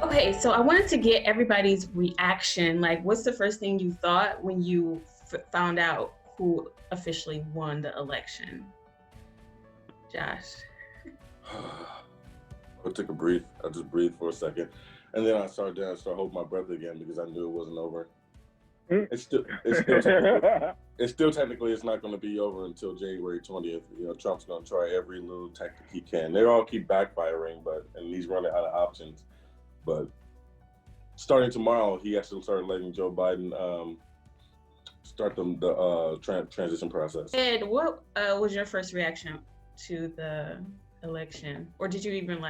Okay, so I wanted to get everybody's reaction. Like, what's the first thing you thought when you found out who officially won the election? Josh. I took a breath. I just breathed for a second, and then I started holding my breath again because I knew it wasn't over. It's still technically it's not going to be over until January 20th. You know, Trump's going to try every little tactic he can. They all keep backfiring, and he's running out of options. But starting tomorrow, he has to start letting Joe Biden start the transition process. Ed, what was your first reaction to the election, or did you even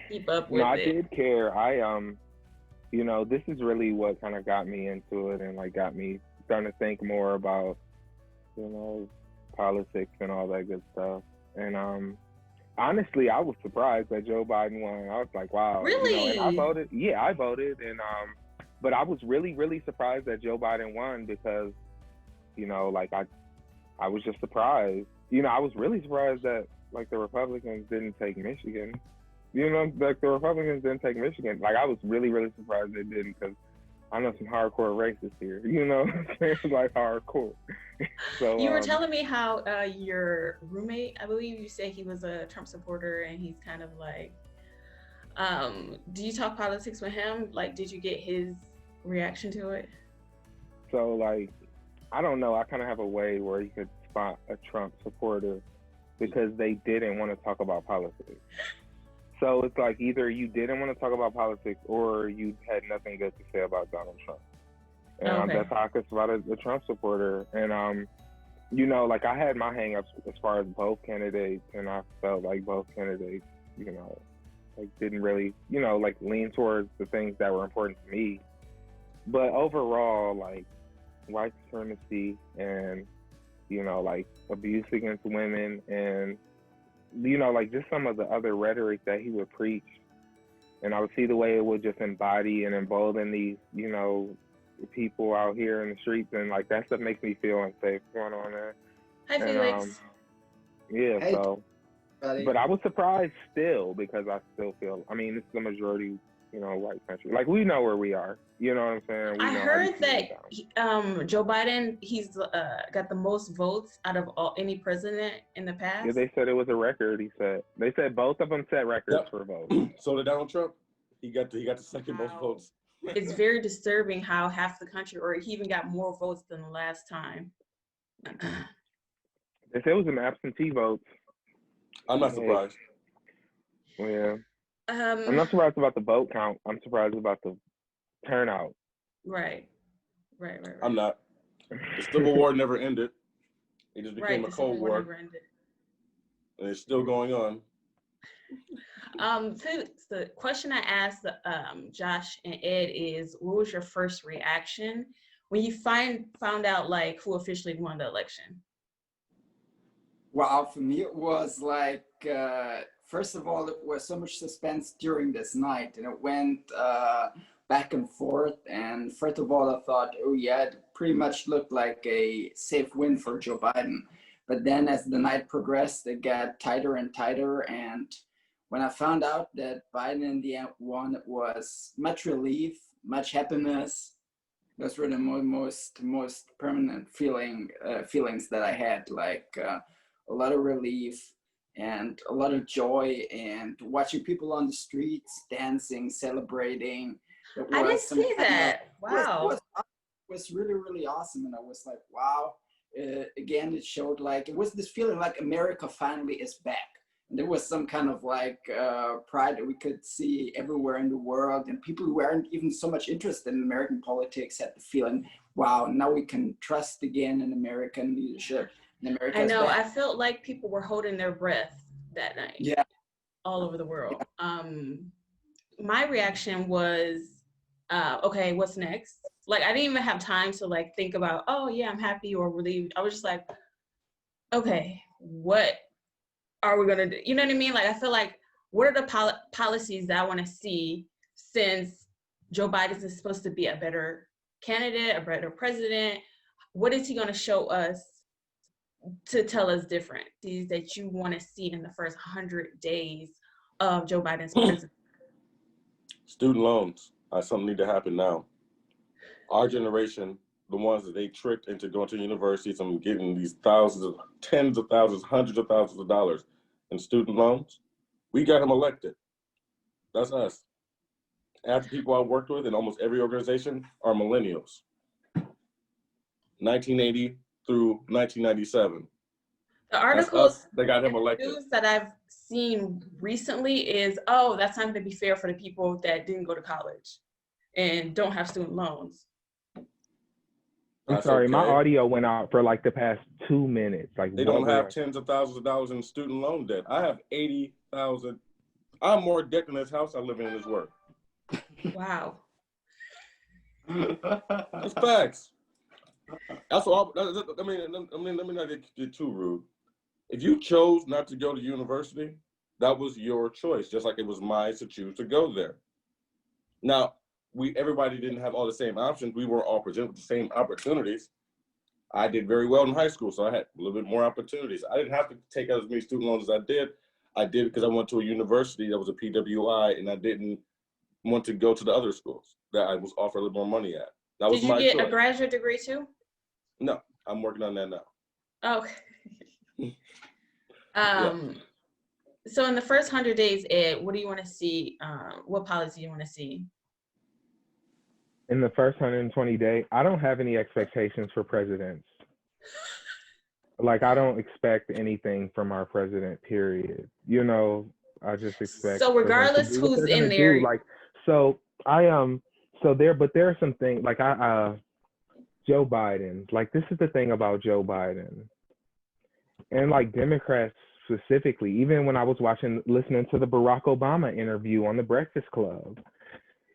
keep up with it? No, I did care. This is really what kind of got me into it and got me starting to think more about, politics and all that good stuff. And honestly, I was surprised that Joe Biden won. I was like, wow. Really? And I voted. Yeah, I voted. And but I was really, really surprised that Joe Biden won because, I was just surprised. I was really surprised that the Republicans didn't take Michigan. The Republicans didn't take Michigan. I was really, really surprised they didn't because I know some hardcore racists here. Hardcore. So you were telling me how your roommate, I believe you said he was a Trump supporter, and he's kind of do you talk politics with him? Did you get his reaction to it? So I don't know. I kind of have a way where you could spot a Trump supporter because they didn't want to talk about politics. So it's either you didn't want to talk about politics or you had nothing good to say about Donald Trump. And that's how I could spot a Trump supporter. And, I had my hang-ups as far as both candidates, and I felt like both candidates, didn't really, lean towards the things that were important to me. But overall, white supremacy and, abuse against women and, just some of the other rhetoric that he would preach. And I would see the way it would just embody and embolden these, people out here in the streets. And that stuff makes me feel unsafe going on there. Hi, Felix. Yeah, hey, so, buddy. But I was surprised still because I still feel, it's the majority, white country. We know where we are. You know what I'm saying? I heard that Joe Biden, he's got the most votes out of any president in the past. Yeah, they said it was a record. They said both of them set records for votes. So did Donald Trump. He got the second most votes. It's very disturbing how half the country, or he even got more votes than the last time. They said it was an absentee votes. I'm not surprised. Yeah. I'm not surprised about the vote count. I'm surprised about the turnout. Right. I'm not. The Civil War never ended. It just became a Cold War. Never ended. And it's still going on. Felix, the question I asked Josh and Ed is, what was your first reaction when you found out who officially won the election? Wow, for me it was first of all, it was so much suspense during this night, and it went back and forth. And first of all, I thought, oh yeah, it pretty much looked like a safe win for Joe Biden. But then as the night progressed, it got tighter and tighter. And when I found out that Biden in the end won, it was much relief, much happiness. Those were the most permanent feelings that I had, a lot of relief and a lot of joy, and watching people on the streets dancing, celebrating. I didn't see that. Wow. It was really, really awesome. And I was like, wow. Again, it showed it was this feeling like America finally is back. And there was some kind of pride that we could see everywhere in the world. And people who weren't even so much interested in American politics had the feeling, wow, now we can trust again in American leadership. I know. I felt like people were holding their breath that night. Yeah. All over the world. Yeah. My reaction was, okay, what's next? I didn't even have time to think about, oh yeah, I'm happy or relieved. I was just like, okay, what are we gonna do? You know what I mean? I feel like, what are the policies that I want to see, since Joe Biden is supposed to be a better candidate, a better president? What is he gonna show us to tell us different things that you want to see in the first 100 days of Joe Biden's presidency? Student loans. Something need to happen now. Our generation, the ones that they tricked into going to universities and getting these tens of thousands, hundreds of thousands of dollars in student loans, we got them elected. That's us. Half the people I worked with in almost every organization are millennials. 1980 through 1997. The That's articles us. They got him and elected. news that I've seen recently is, oh, that's not going to be fair for the people that didn't go to college and don't have student loans. I'm That's sorry, my okay. audio went out for like the past 2 minutes. Like They don't have tens of thousands of dollars in student loan debt. I have 80,000. I'm more debt than this house I live in is worth. Wow. That's facts. That's all. I mean, let me not get too rude. If you chose not to go to university, that was your choice, just like it was mine to choose to go there. Now, everybody didn't have all the same options. We weren't all presented with the same opportunities. I did very well in high school, so I had a little bit more opportunities. I didn't have to take out as many student loans as I did. I did because I went to a university that was a PWI, and I didn't want to go to the other schools that I was offered a little more money at. That was my choice. Did you get a graduate degree too? No, I'm working on that now. Okay. So in the first 100 days, Ed, what do you want to see? What policy do you want to see? In the first 120 days, I don't have any expectations for presidents. Like, I don't expect anything from our president, period. You know, I just expect. So regardless who's in there. But there are some things, like Joe Biden, like this is the thing about Joe Biden. And like Democrats specifically, even when I was listening to the Barack Obama interview on the Breakfast Club,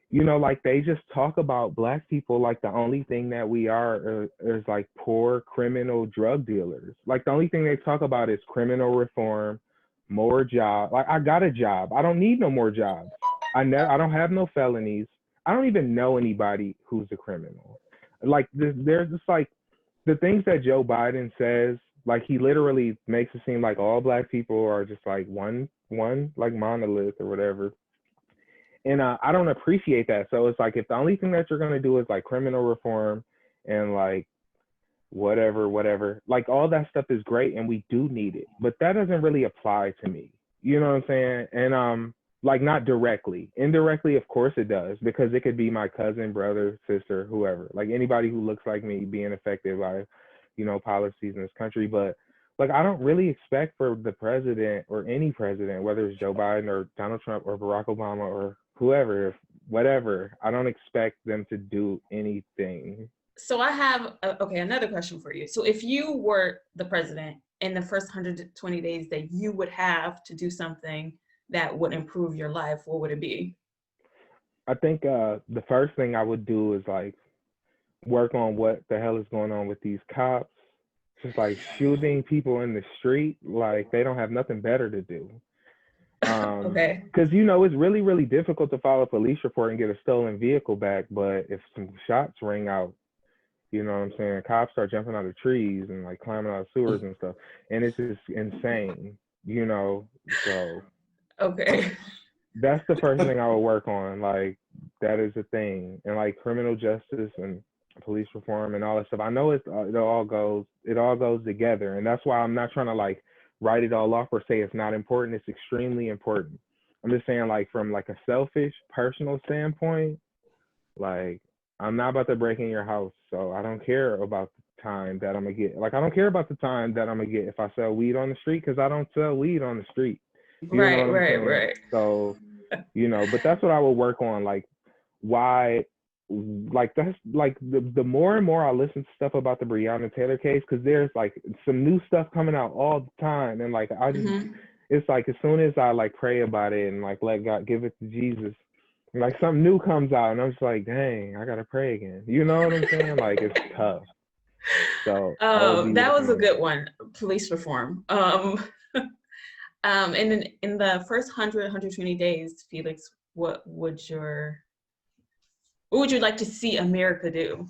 you know, like they just talk about Black people like the only thing that we are is like poor criminal drug dealers. Like the only thing they talk about is criminal reform, more job. Like I got a job. I don't need no more jobs. I don't have no felonies. I don't even know anybody who's a criminal. Like there's just like the things that Joe Biden says, like he literally makes it seem like all Black people are just like one like monolith or whatever. And I don't appreciate that. So it's like if the only thing that you're gonna do is like criminal reform and like whatever, like all that stuff is great and we do need it, but that doesn't really apply to me. You know what I'm saying? And like not directly. Indirectly, of course it does, because it could be my cousin, brother, sister, whoever, like anybody who looks like me being affected by, you know, policies in this country. But like I don't really expect for the president or any president, whether it's Joe Biden or Donald Trump or Barack Obama or whoever, whatever, I don't expect them to do anything. So I have, another question for you. So if you were the president in the first 120 days that you would have to do something that would improve your life, what would it be? I think the first thing I would do is like work on what the hell is going on with these cops. Just like shooting people in the street, like they don't have nothing better to do. Okay. Because you know it's really, really difficult to file a police report and get a stolen vehicle back, but if some shots ring out, you know what I'm saying, cops start jumping out of trees and like climbing out of sewers and stuff, and it's just insane, you know. So okay, that's the first thing I would work on. Like that is a thing, and like criminal justice and police reform and all that stuff. I know it all goes together, and that's why I'm not trying to like write it all off or say it's not important. It's extremely important. I'm just saying, like from like a selfish personal standpoint, like I'm not about to break in your house, so I don't care about the time that I'm gonna get. Like I don't care about the time that I'm gonna get if I sell weed on the street, because I don't sell weed on the street. You right. So, you know, but that's what I would work on. Like why, like that's like the more and more I listen to stuff about the Breonna Taylor case, because there's like some new stuff coming out all the time, and like I just it's like as soon as I like pray about it and like let God give it to Jesus, like something new comes out and I'm just like, dang, I gotta pray again. You know what I'm saying? Like it's tough. So that was a good one. Police reform. And in the first 120 days, Felix, what would you like to see America do?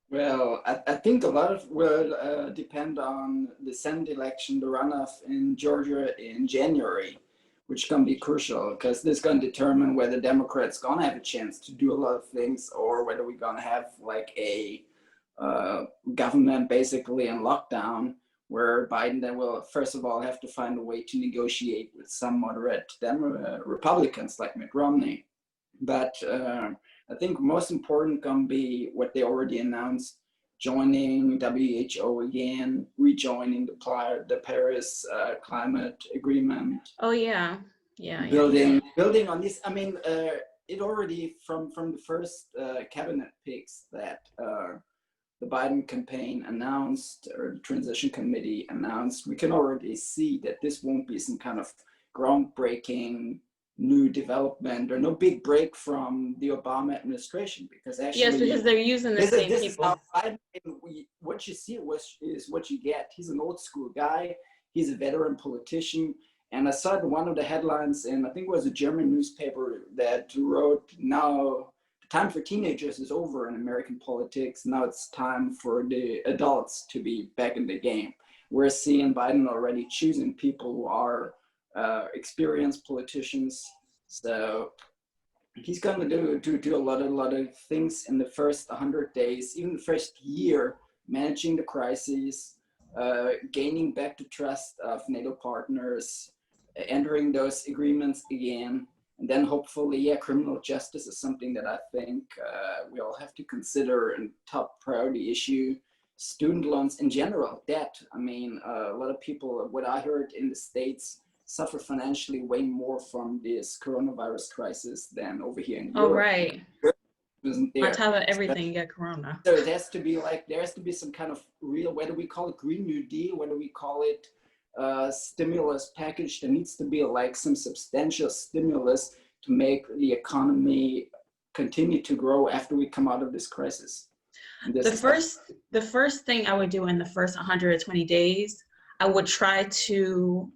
Well, I think a lot of will depend on the Senate election, the runoff in Georgia in January, which is going to be crucial because this is going to determine whether Democrats going to have a chance to do a lot of things or whether we're going to have like a government basically in lockdown where Biden then will first of all have to find a way to negotiate with some moderate Republicans like Mitt Romney. But I think most important going to be what they already announced, joining WHO again, rejoining the Paris climate agreement. Oh yeah, building on this. I mean, it already from the first cabinet picks that the Biden campaign announced, or the transition committee announced, we can already see that this won't be some kind of groundbreaking new development or no big break from the Obama administration, because actually yes, because they're using the same this people. Is how Biden, what you see is what you get. He's an old school guy. He's a veteran politician. And I saw one of the headlines, and I think it was a German newspaper that wrote, now the time for teenagers is over in American politics. Now it's time for the adults to be back in the game. We're seeing Biden already choosing people who are experienced politicians. So he's going to do a lot of things in the first 100 days, even the first year, managing the crises, gaining back the trust of NATO partners, entering those agreements again. And then hopefully, criminal justice is something that I think we all have to consider a top priority issue. Student loans in general, debt. I mean, a lot of people, what I heard in the States, suffer financially way more from this coronavirus crisis than over here in Europe. Oh, right. Isn't there? On top of everything, you got corona. So there has to be some kind of real, whether we call it Green New Deal, whether we call it stimulus package, there needs to be like some substantial stimulus to make the economy continue to grow after we come out of this crisis. The first thing I would do in the first 120 days, I would try to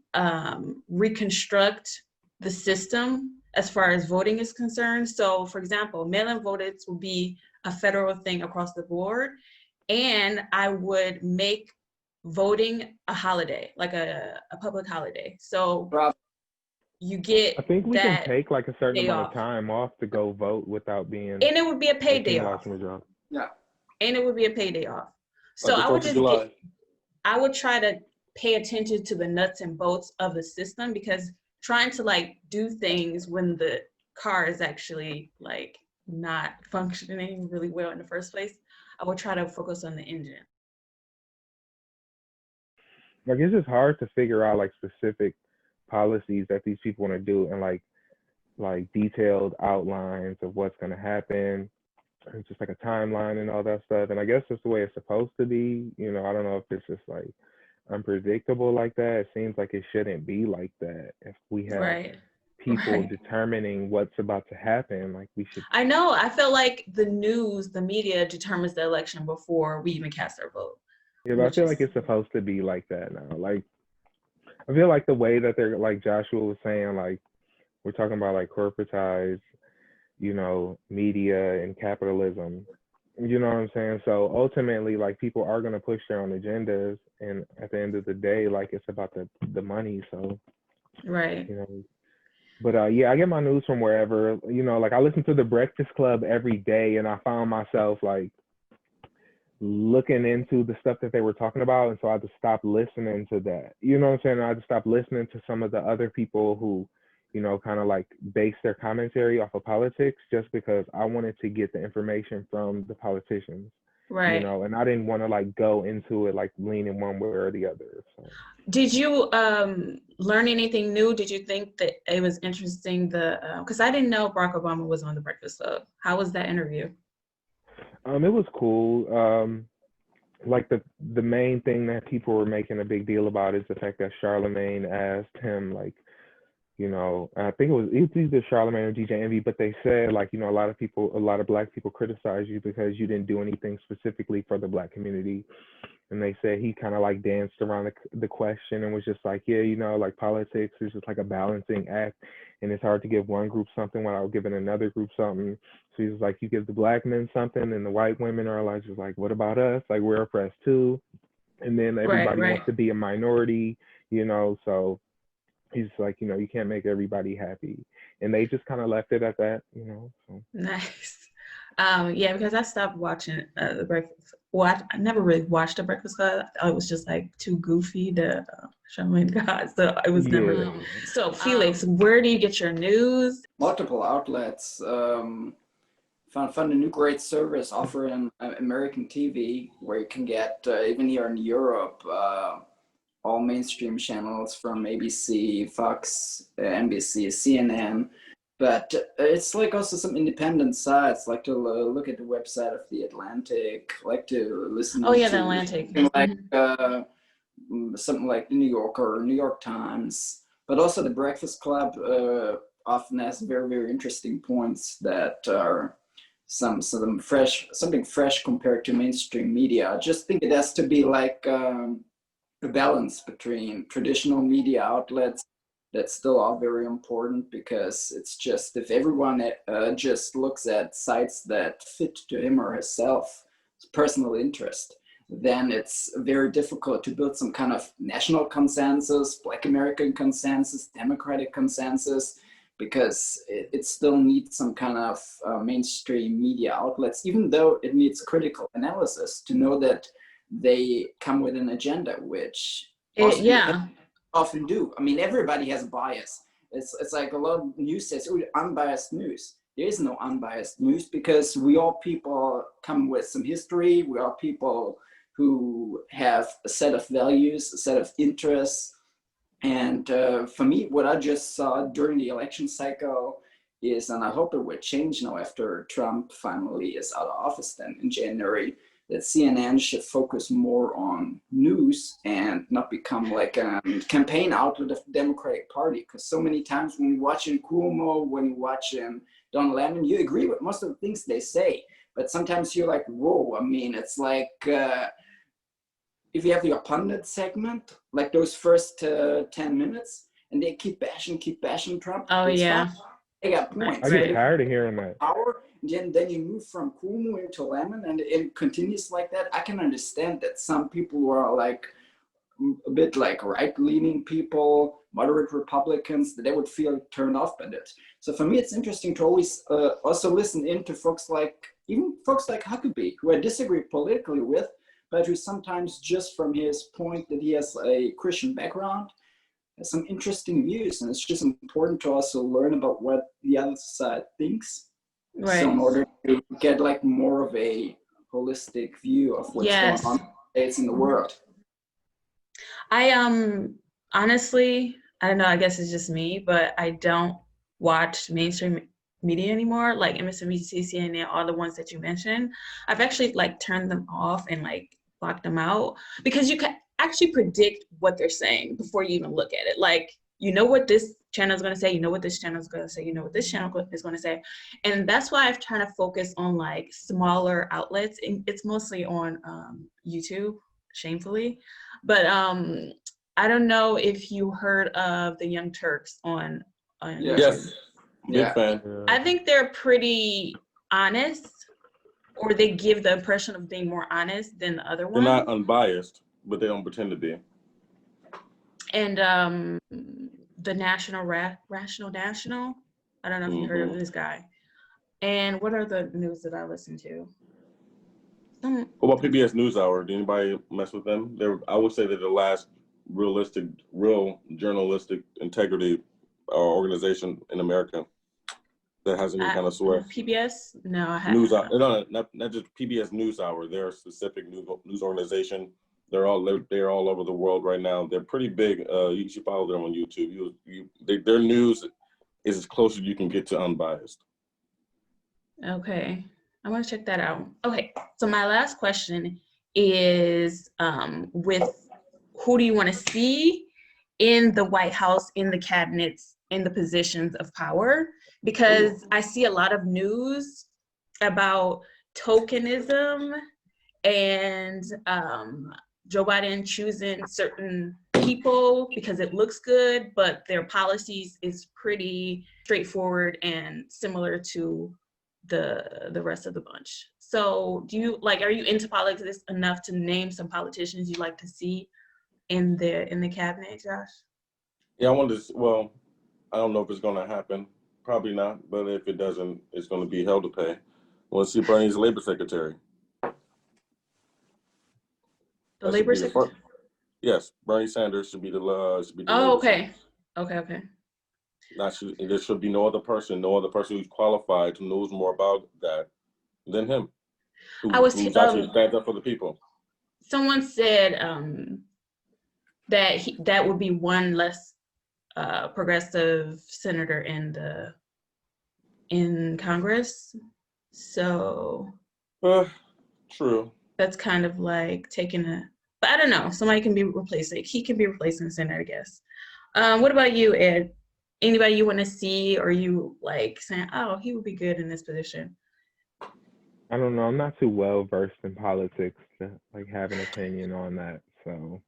reconstruct the system as far as voting is concerned. So for example, mail-in votes will be a federal thing across the board. And I would make voting a holiday, like a public holiday. So you get, I think we can take like a certain amount off. of time off to go vote without being. And it would be a paid day off. Yeah. And it would be a paid day off. So Like I would I would try to pay attention to the nuts and bolts of the system, because trying to like do things when the car is actually like not functioning really well in the first place, I would try to focus on the engine. Like, it's just hard to figure out like specific policies that these people want to do, and like detailed outlines of what's going to happen. It's just like a timeline and all that stuff. And I guess that's the way it's supposed to be. You know, I don't know if it's just like unpredictable like that. It seems like it shouldn't be like that. If we have people determining what's about to happen, like we should. I know. I feel like the news, the media determines the election before we even cast our vote. Yeah, but I feel like it's supposed to be like that now. Like, I feel like the way that they're, like Joshua was saying, like we're talking about like corporatized, you know, media and capitalism. You know what I'm saying? So ultimately, like, people are going to push their own agendas, and at the end of the day, like, it's about the money. So, right. You know, but yeah, I get my news from wherever. You know, like I listen to the Breakfast Club every day, and I found myself like looking into the stuff that they were talking about, and so I had to stop listening to that. You know what I'm saying? I had to stop listening to some of the other people who, you know, kind of like base their commentary off of politics, just because I wanted to get the information from the politicians. Right. You know, and I didn't want to like go into it like leaning one way or the other. So. Did you learn anything new? Did you think that it was interesting? Because I didn't know Barack Obama was on the Breakfast Club. How was that interview? It was cool. Like the main thing that people were making a big deal about is the fact that Charlemagne asked him, like, you know, I think it was either Charlemagne or DJ Envy, but they said, like, you know, a lot of Black people criticize you because you didn't do anything specifically for the Black community. And they said he kind of like danced around the question and was just like, yeah, you know, like politics is just like a balancing act, and it's hard to give one group something without giving another group something. So he's like, you give the Black men something, and the white women are like, just like, what about us? Like, we're oppressed too. And then everybody wants to be a minority, you know. So he's like, you know, you can't make everybody happy, and they just kind of left it at that, you know. So. Nice. Yeah, because I stopped watching the Breakfast. Well, I never really watched the Breakfast Club. I thought it was just like too goofy to show me God. So it was never. Yeah. So Felix, where do you get your news? Multiple outlets. Found a new great service offering American TV where you can get even here in Europe all mainstream channels from ABC, Fox, NBC, CNN. But it's like also some independent sites. Like to look at the website of The Atlantic. Like to listen. Oh yeah, to The Atlantic. like something like the New Yorker or New York Times. But also the Breakfast Club often has very, very interesting points that are something fresh compared to mainstream media. I just think it has to be like a balance between traditional media outlets that still are very important, because it's just if everyone just looks at sites that fit to him or herself personal interest, then it's very difficult to build some kind of national consensus, Black American consensus, Democratic consensus, because it still needs some kind of mainstream media outlets, even though it needs critical analysis to know that they come with an agenda, which often do. I mean, everybody has a bias. It's like a lot of news says, oh, unbiased news. There is no unbiased news, because we all people come with some history. We are people who have a set of values, a set of interests. And for me, what I just saw during the election cycle is, and I hope it will change now after Trump finally is out of office then in January, that CNN should focus more on news and not become like a campaign outlet of the Democratic Party. Because so many times when you're watching Cuomo, when you're watching Don Lemon, you agree with most of the things they say. But sometimes you're like, whoa, I mean, it's like, if you have your pundit segment, like those first 10 minutes, and they keep bashing Trump. Oh, yeah. Fine. They got points. I get tired of hearing that. Then you move from Cuomo into Lemon, and it continues like that. I can understand that some people who are like a bit like right-leaning people, moderate Republicans, that they would feel turned off by it. So for me, it's interesting to always also listen into folks like Huckabee, who I disagree politically with, but who sometimes, just from his point that he has a Christian background, has some interesting views. And it's just important to also learn about what the other side thinks. Right. So in order to get like more of a holistic view of what's going on in the world. I honestly, I don't know, I guess it's just me, but I don't watch mainstream media anymore, like MSNBC, CNN, all the ones that you mentioned. I've actually like turned them off and like blocked them out, because you can actually predict what they're saying before you even look at it. Like, you know what this channel is going to say, you know what this channel is going to say, you know what this channel is going to say. And that's why I've tried to focus on like smaller outlets. And it's mostly on YouTube, shamefully. But I don't know if you heard of the Young Turks on yes. YouTube. Big fan. I think they're pretty honest, or they give the impression of being more honest than the other ones. They're not unbiased, but they don't pretend to be. And the Rational National, I don't know if you heard of this guy. And what are the news that I listen to? What about PBS NewsHour? Did anybody mess with them? I would say they're the last real journalistic integrity organization in America that has any kind of swear. PBS? No, I haven't. No, not just PBS NewsHour. They're a specific news organization. They're all over the world right now. They're pretty big. You should follow them on YouTube. Their news is as close as you can get to unbiased. Okay, I want to check that out. Okay, so my last question is, with who do you want to see in the White House, in the cabinets, in the positions of power? Because I see a lot of news about tokenism and Joe Biden choosing certain people because it looks good, but their policies is pretty straightforward and similar to the rest of the bunch. So are you into politics enough to name some politicians you'd like to see in the cabinet, Josh? Yeah, I wanted to. Well, I don't know if it's going to happen. Probably not. But if it doesn't, it's going to be hell to pay. I want to see Bernie's labor secretary. The That should labor be the secretary. first. Yes, Bernie Sanders should be the Oh, labor okay. secretary. Okay. There should be no other person who's qualified, who knows more about that than him, who's actually stands up for the people. Someone said that would be one less progressive senator in Congress. So True. that's kind of like taking but I don't know. Somebody can be replaced. He can be replacing the Senate, I guess. What about you, Ed? Anybody you want to see, or you like saying, oh, he would be good in this position? I don't know. I'm not too well versed in politics to like have an opinion on that. So,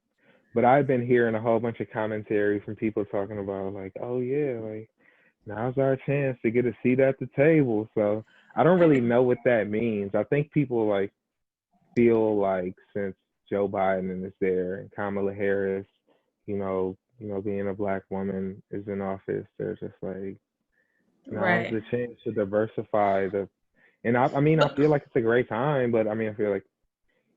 but I've been hearing a whole bunch of commentary from people talking about like, oh yeah, like now's our chance to get a seat at the table. So I don't really know what that means. I think people like feel like since Joe Biden is there and Kamala Harris, being a black woman is in office, they're just like now's Right. the chance to diversify the. And I mean, I feel like it's a great time, but I mean, I feel like,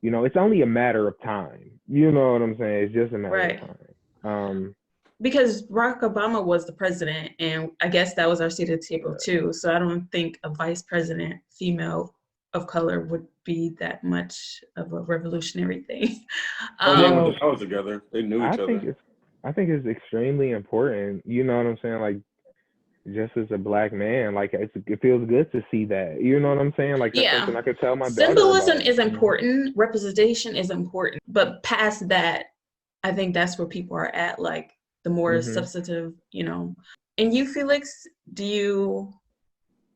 it's only a matter of time. You know what I'm saying? It's just a matter Right. of time. Because Barack Obama was the president, and I guess that was our seat at the table too. So I don't think a vice president, female of color, would be that much of a revolutionary thing. They went to college together. They knew each other. I think it's extremely important. You know what I'm saying? Like, just as a black man, like it feels good to see that. You know what I'm saying? Like that's something I could tell my daughter. Symbolism is important. Representation is important. But past that, I think that's where people are at, like the more substantive, And you, Felix, do you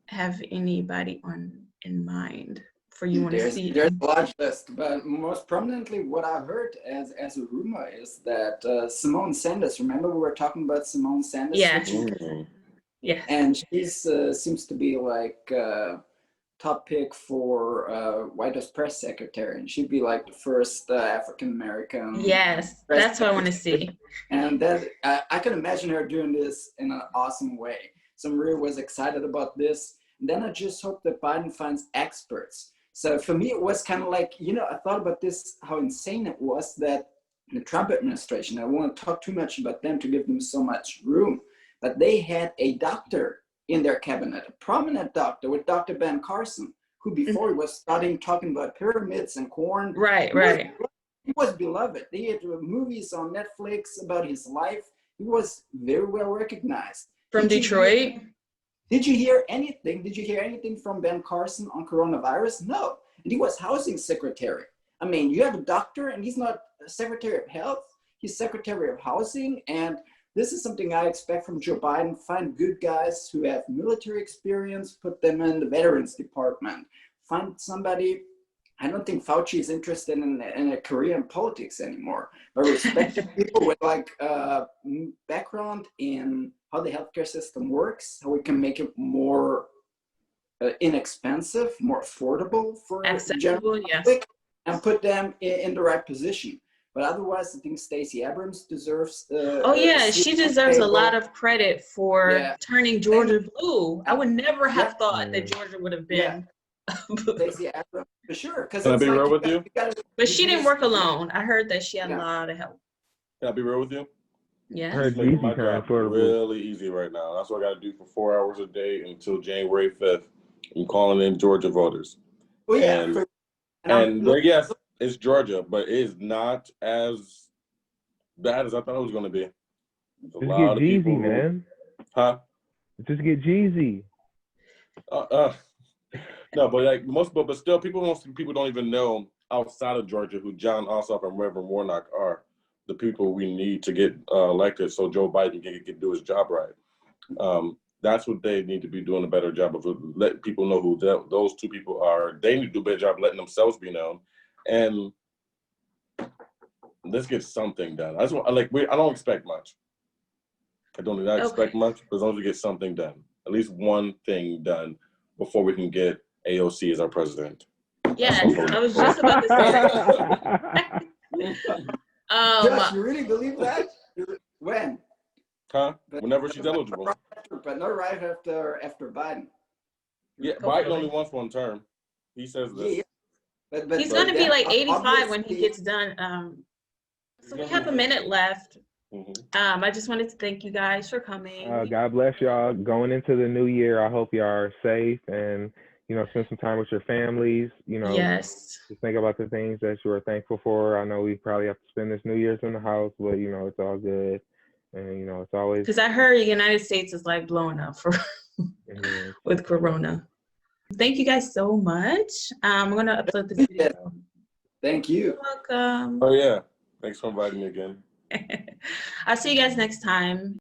have anybody in mind for you want to see? There's a large list, but most prominently what I've heard as a rumor is that Simone Sanders, remember we were talking about Simone Sanders? Yeah. Yeah. And she seems to be like top pick for White House press secretary, and she'd be like the first African American. Yes, that's what I want to see. And that I can imagine her doing this in an awesome way. So Maria was excited about this. And then I just hope that Biden finds experts. So for me, it was kind of like, I thought about this, how insane it was that the Trump administration, I won't talk too much about them to give them so much room, but they had a doctor in their cabinet, a prominent doctor with Dr. Ben Carson, who before he was talking about pyramids and corn. Right. He was beloved. They had movies on Netflix about his life. He was very well recognized. From Detroit? Did you hear anything? Did you hear anything from Ben Carson on coronavirus? No. And he was housing secretary. I mean, you have a doctor and he's not secretary of health. He's secretary of housing. And this is something I expect from Joe Biden. Find good guys who have military experience, put them in the veterans department. Find somebody, I don't think Fauci is interested in a career in politics anymore, but respected people with like background in how the healthcare system works, how we can make it more inexpensive, more affordable for the general public, and put them in the right position. But otherwise, I think Stacey Abrams deserves. She deserves a lot of credit for turning Georgia blue. I would never have thought that Georgia would have been. Stacey Abrams, for sure. Can I be real with you? But she didn't work alone. I heard that she had a lot of help. Can I be real with you? Yeah. It's making my job really easy right now. That's what I got to do for 4 hours a day until January 5th. I'm calling in Georgia voters. Oh, yeah. And yes, it's Georgia, but it's not as bad as I thought it was going to be. Just get Jeezy, man. Huh? Just get Jeezy. No, but but still, people don't even know outside of Georgia who John Ossoff and Reverend Warnock are the people we need to get elected so Joe Biden can do his job right. That's what they need to be doing a better job of, letting people know who those two people are. They need to do a better job letting themselves be known. And let's get something done. I don't expect much. I don't expect much, but as long as we get something done, at least one thing done before we can get AOC as our president. Yes, I was just about to say that. Josh, you really believe that? When? Huh? But- Whenever she's eligible. But not right after Biden. Yeah, Biden only wants one term. He says this. Yeah, but He's gonna be then like 85 when he obviously- gets done. So we have a minute left. I just wanted to thank you guys for coming. God bless y'all. Going into the new year, I hope y'all are safe and, you know, spend some time with your families. You know, Yes. just think about the things that you are thankful for. I know we probably have to spend this New Year's in the house, but, you know, it's all good. And, you know, it's always. Because I heard the United States is like blowing up for with Corona. Thank you guys so much. I'm going to upload this video. Thank you. You're welcome. Oh, yeah. Thanks for inviting me again. I'll see you guys next time.